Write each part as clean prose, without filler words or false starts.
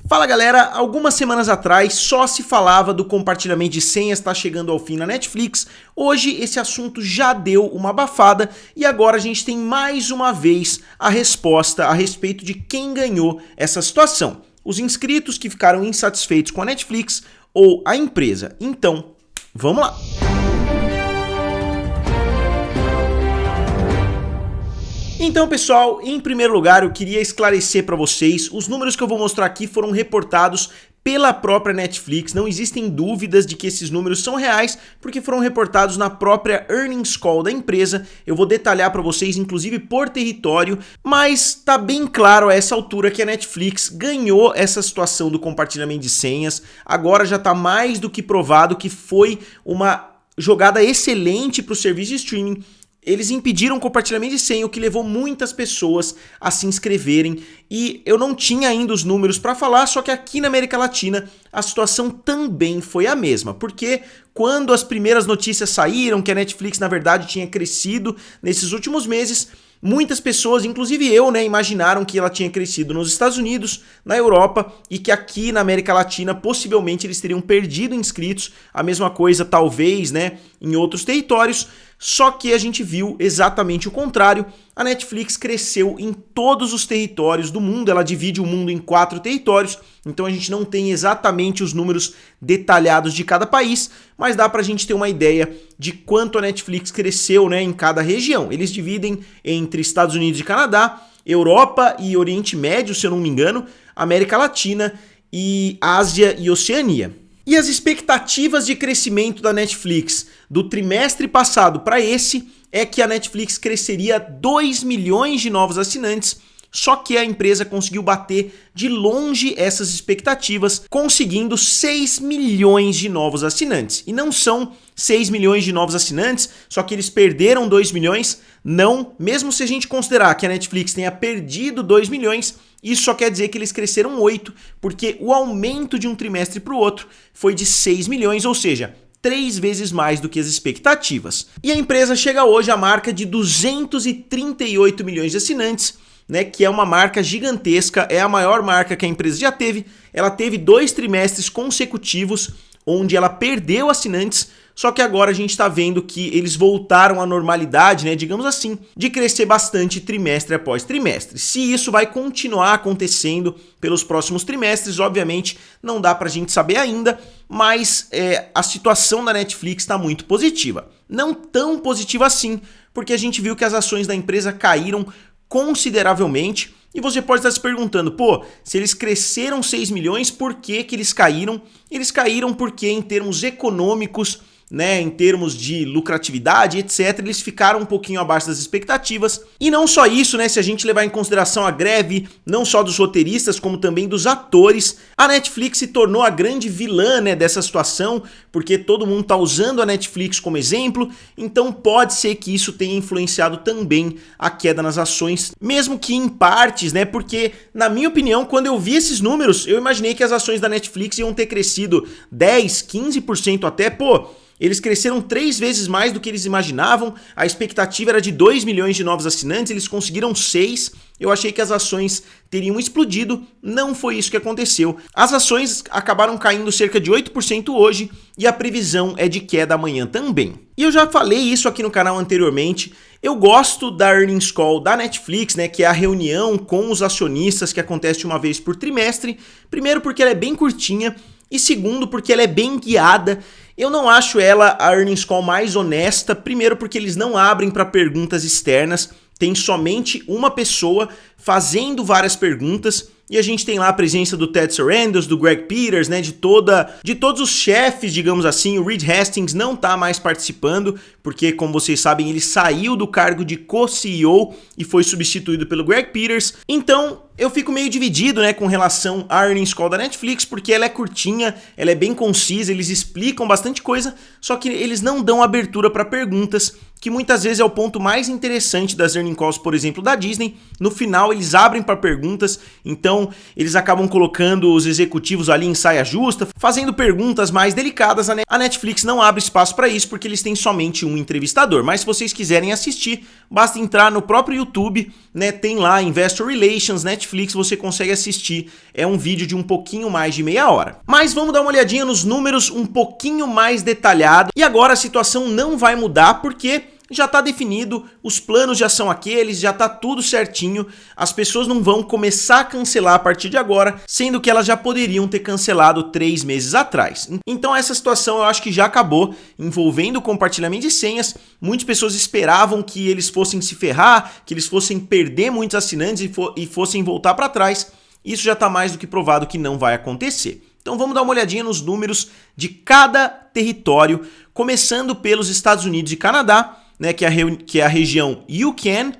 Fala galera, algumas semanas atrás só se falava do compartilhamento de senhas estar chegando ao fim na Netflix. Hoje esse assunto já deu uma abafada e agora a gente tem mais uma vez a resposta a respeito de quem ganhou essa situação. Os inscritos que ficaram insatisfeitos com a Netflix ou a empresa. Então, vamos lá! Então pessoal, em primeiro lugar eu queria esclarecer para vocês, os números que eu vou mostrar aqui foram reportados pela própria Netflix, não existem dúvidas de que esses números são reais, porque foram reportados na própria Earnings Call da empresa. Eu vou detalhar para vocês, inclusive por território, mas tá bem claro a essa altura que a Netflix ganhou essa situação do compartilhamento de senhas. Agora já tá mais do que provado que foi uma jogada excelente para o serviço de streaming. Eles impediram o compartilhamento de senha, o que levou muitas pessoas a se inscreverem. E eu não tinha ainda os números para falar, só que aqui na América Latina a situação também foi a mesma. Porque quando as primeiras notícias saíram que a Netflix na verdade tinha crescido nesses últimos meses, muitas pessoas, inclusive eu, imaginaram que ela tinha crescido nos Estados Unidos, na Europa e que aqui na América Latina possivelmente eles teriam perdido inscritos. A mesma coisa talvez, em outros territórios. Só que a gente viu exatamente o contrário. A Netflix cresceu em todos os territórios do mundo, ela divide o mundo em 4 territórios, então a gente não tem exatamente os números detalhados de cada país, mas dá pra gente ter uma ideia de quanto a Netflix cresceu em cada região. Eles dividem entre Estados Unidos e Canadá, Europa e Oriente Médio, se eu não me engano, América Latina e Ásia e Oceania. E as expectativas de crescimento da Netflix do trimestre passado para esse é que a Netflix cresceria 2 milhões de novos assinantes, só que a empresa conseguiu bater de longe essas expectativas, conseguindo 6 milhões de novos assinantes. E não são 6 milhões de novos assinantes, só que eles perderam 2 milhões, não, mesmo se a gente considerar que a Netflix tenha perdido 2 milhões, isso só quer dizer que eles cresceram 8, porque o aumento de um trimestre para o outro foi de 6 milhões, ou seja, 3 vezes mais do que as expectativas. E a empresa chega hoje à marca de 238 milhões de assinantes, que é uma marca gigantesca, é a maior marca que a empresa já teve. Ela teve 2 trimestres consecutivos onde ela perdeu assinantes, só que agora a gente está vendo que eles voltaram à normalidade, digamos assim, de crescer bastante trimestre após trimestre. Se isso vai continuar acontecendo pelos próximos trimestres, obviamente não dá para a gente saber ainda, mas a situação da Netflix está muito positiva. Não tão positiva assim, porque a gente viu que as ações da empresa caíram consideravelmente. E você pode estar se perguntando, se eles cresceram 6 milhões, por que eles caíram? Eles caíram porque em termos econômicos, em termos de lucratividade, etc., eles ficaram um pouquinho abaixo das expectativas. E não só isso, se a gente levar em consideração a greve, não só dos roteiristas, como também dos atores, a Netflix se tornou a grande vilã dessa situação, porque todo mundo está usando a Netflix como exemplo, então pode ser que isso tenha influenciado também a queda nas ações, mesmo que em partes, porque, na minha opinião, quando eu vi esses números, eu imaginei que as ações da Netflix iam ter crescido 10, 15% até, eles cresceram 3 vezes mais do que eles imaginavam, a expectativa era de 2 milhões de novos assinantes, eles conseguiram 6, eu achei que as ações teriam explodido, não foi isso que aconteceu. As ações acabaram caindo cerca de 8% hoje e a previsão é de queda amanhã também. E eu já falei isso aqui no canal anteriormente, eu gosto da Earnings Call da Netflix, que é a reunião com os acionistas que acontece uma vez por trimestre, primeiro porque ela é bem curtinha e segundo porque ela é bem guiada. Eu não acho ela a Earnings Call mais honesta, primeiro porque eles não abrem para perguntas externas, tem somente uma pessoa fazendo várias perguntas e a gente tem lá a presença do Ted Sarandos, do Greg Peters, de todos os chefes, digamos assim. O Reed Hastings não está mais participando, porque como vocês sabem ele saiu do cargo de co-CEO e foi substituído pelo Greg Peters. Então eu fico meio dividido com relação à Earnings Call da Netflix, porque ela é curtinha, ela é bem concisa, eles explicam bastante coisa, só que eles não dão abertura para perguntas, que muitas vezes é o ponto mais interessante das Earnings Calls, por exemplo, da Disney. No final eles abrem para perguntas, então então eles acabam colocando os executivos ali em saia justa, fazendo perguntas mais delicadas. A Netflix não abre espaço para isso porque eles têm somente um entrevistador, mas se vocês quiserem assistir, basta entrar no próprio YouTube, né? Tem lá Investor Relations, Netflix, você consegue assistir, é um vídeo de um pouquinho mais de meia hora. Mas vamos dar uma olhadinha nos números um pouquinho mais detalhado, e agora a situação não vai mudar porque já está definido, os planos já são aqueles, já está tudo certinho, as pessoas não vão começar a cancelar a partir de agora, sendo que elas já poderiam ter cancelado 3 meses atrás. Então essa situação eu acho que já acabou, envolvendo o compartilhamento de senhas. Muitas pessoas esperavam que eles fossem se ferrar, que eles fossem perder muitos assinantes e fossem voltar para trás. Isso já está mais do que provado que não vai acontecer. Então vamos dar uma olhadinha nos números de cada território, começando pelos Estados Unidos e Canadá, né, que é a região UCAN,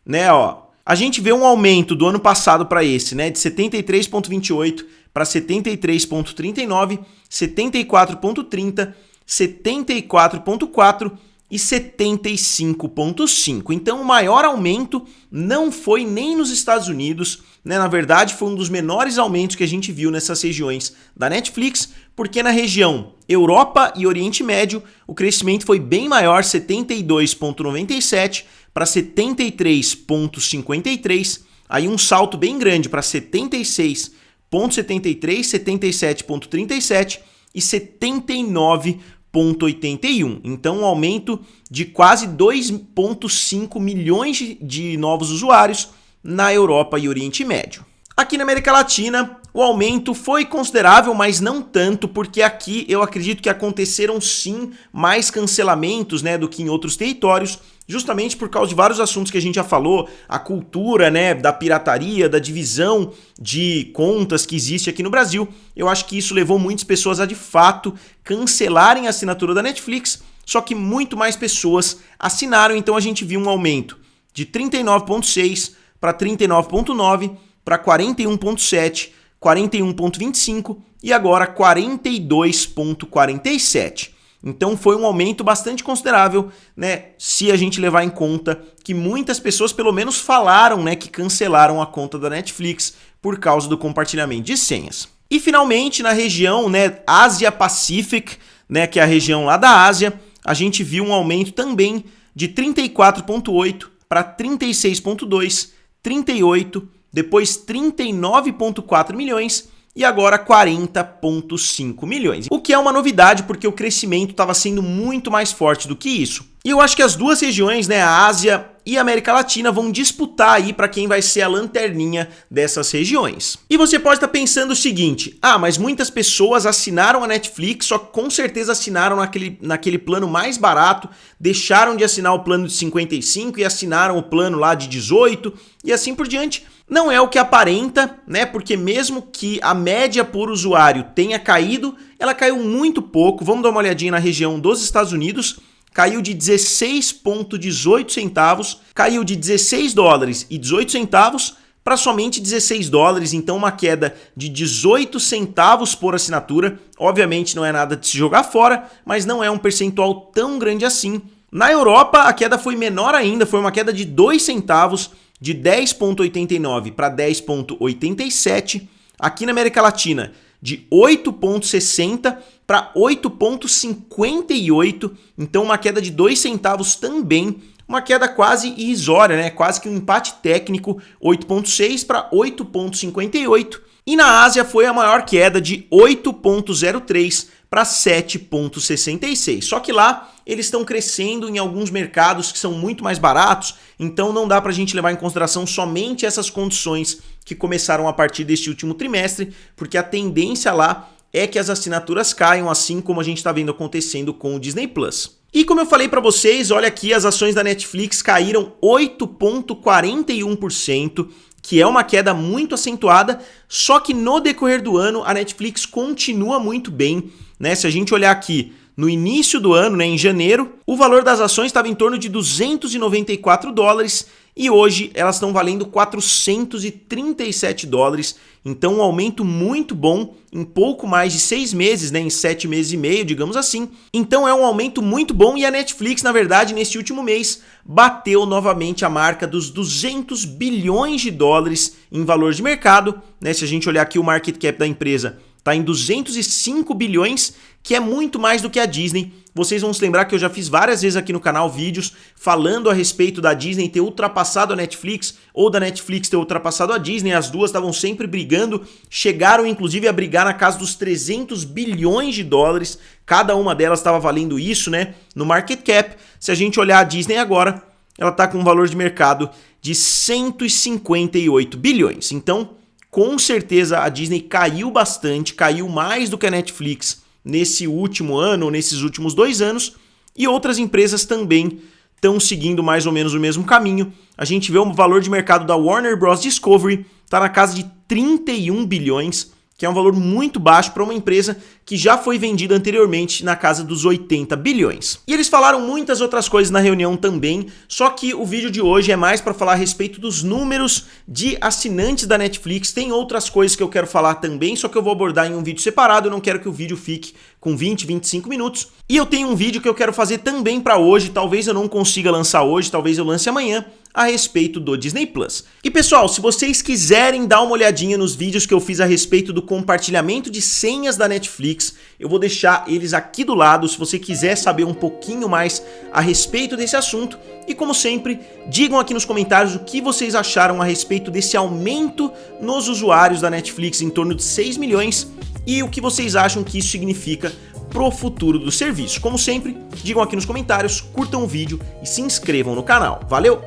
né, ó. A gente vê um aumento do ano passado para esse, né, de 73,28 para 73,39, 74,30, 74,4 e 75,5. Então o maior aumento não foi nem nos Estados Unidos, né? Na verdade foi um dos menores aumentos que a gente viu nessas regiões da Netflix, porque na região Europa e Oriente Médio o crescimento foi bem maior, 72,97 para 73,53, aí um salto bem grande para 76,73, 77,37 e 79,81. Então um aumento de quase 2,5 milhões de novos usuários na Europa e Oriente Médio. Aqui na América Latina, o aumento foi considerável, mas não tanto, porque aqui eu acredito que aconteceram sim mais cancelamentos, né, do que em outros territórios, justamente por causa de vários assuntos que a gente já falou, a cultura, né, da pirataria, da divisão de contas que existe aqui no Brasil. Eu acho que isso levou muitas pessoas a de fato cancelarem a assinatura da Netflix, só que muito mais pessoas assinaram, então a gente viu um aumento de 39,6 para 39,9, para 41,7, 41,25 e agora 42,47. Então foi um aumento bastante considerável, né? Se a gente levar em conta que muitas pessoas pelo menos falaram, né, que cancelaram a conta da Netflix por causa do compartilhamento de senhas. E finalmente na região, né, Ásia Pacific, né, que é a região lá da Ásia, a gente viu um aumento também de 34,8 para 36,2, 38, depois 39,4 milhões e agora 40,5 milhões. O que é uma novidade porque o crescimento estava sendo muito mais forte do que isso. E eu acho que as duas regiões, né, a Ásia e a América Latina, vão disputar aí para quem vai ser a lanterninha dessas regiões. E você pode estar pensando o seguinte: ah, mas muitas pessoas assinaram a Netflix, só com certeza assinaram naquele plano mais barato, deixaram de assinar o plano de 55 e assinaram o plano lá de 18 e assim por diante. Não é o que aparenta, né? Porque mesmo que a média por usuário tenha caído, ela caiu muito pouco. Vamos dar uma olhadinha na região dos Estados Unidos. Caiu de 16,18 centavos, caiu de 16 dólares e 18 centavos para somente 16 dólares, então uma queda de 18 centavos por assinatura. Obviamente não é nada de se jogar fora, mas não é um percentual tão grande assim. Na Europa a queda foi menor ainda, foi uma queda de 2 centavos, de 10,89 para 10,87. Aqui na América Latina, de 8,60 para 8,58, então uma queda de 2 centavos também, uma queda quase irrisória, né? Quase que um empate técnico, 8,6 para 8,58. E na Ásia foi a maior queda de 8,03 para 7,66. Só que lá eles estão crescendo em alguns mercados que são muito mais baratos, então não dá para a gente levar em consideração somente essas condições que começaram a partir deste último trimestre, porque a tendência lá é que as assinaturas caiam, assim como a gente está vendo acontecendo com o Disney Plus. E como eu falei para vocês, olha aqui, as ações da Netflix caíram 8,41%, que é uma queda muito acentuada, só que no decorrer do ano a Netflix continua muito bem, né? Se a gente olhar aqui no início do ano, né, em janeiro, o valor das ações estava em torno de 294 dólares e hoje elas estão valendo 437 dólares, então um aumento muito bom em pouco mais de 6 meses, né, em 7 meses e meio, digamos assim. Então é um aumento muito bom e a Netflix, na verdade, nesse último mês, bateu novamente a marca dos 200 bilhões de dólares em valor de mercado, né? Se a gente olhar aqui o market cap da empresa, está em 205 bilhões, que é muito mais do que a Disney. Vocês vão se lembrar que eu já fiz várias vezes aqui no canal vídeos falando a respeito da Disney ter ultrapassado a Netflix ou da Netflix ter ultrapassado a Disney. As duas estavam sempre brigando, chegaram inclusive a brigar na casa dos 300 bilhões de dólares. Cada uma delas estava valendo isso, né? No market cap. Se a gente olhar a Disney agora, ela está com um valor de mercado de 158 bilhões. Então, com certeza a Disney caiu bastante, caiu mais do que a Netflix nesse último ano, ou nesses últimos 2 anos, e outras empresas também estão seguindo mais ou menos o mesmo caminho. A gente vê o valor de mercado da Warner Bros. Discovery está na casa de 31 bilhões, que é um valor muito baixo para uma empresa que já foi vendida anteriormente na casa dos 80 bilhões. E eles falaram muitas outras coisas na reunião também, só que o vídeo de hoje é mais para falar a respeito dos números de assinantes da Netflix. Tem outras coisas que eu quero falar também, só que eu vou abordar em um vídeo separado, eu não quero que o vídeo fique com 20, 25 minutos. E eu tenho um vídeo que eu quero fazer também para hoje, talvez eu não consiga lançar hoje, talvez eu lance amanhã, a respeito do Disney Plus. E pessoal, se vocês quiserem dar uma olhadinha nos vídeos que eu fiz a respeito do compartilhamento de senhas da Netflix, eu vou deixar eles aqui do lado, se você quiser saber um pouquinho mais a respeito desse assunto. E como sempre, digam aqui nos comentários o que vocês acharam a respeito desse aumento nos usuários da Netflix em torno de 6 milhões e o que vocês acham que isso significa pro futuro do serviço. Como sempre, digam aqui nos comentários, curtam o vídeo e se inscrevam no canal. Valeu!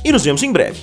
E nos vemos em breve.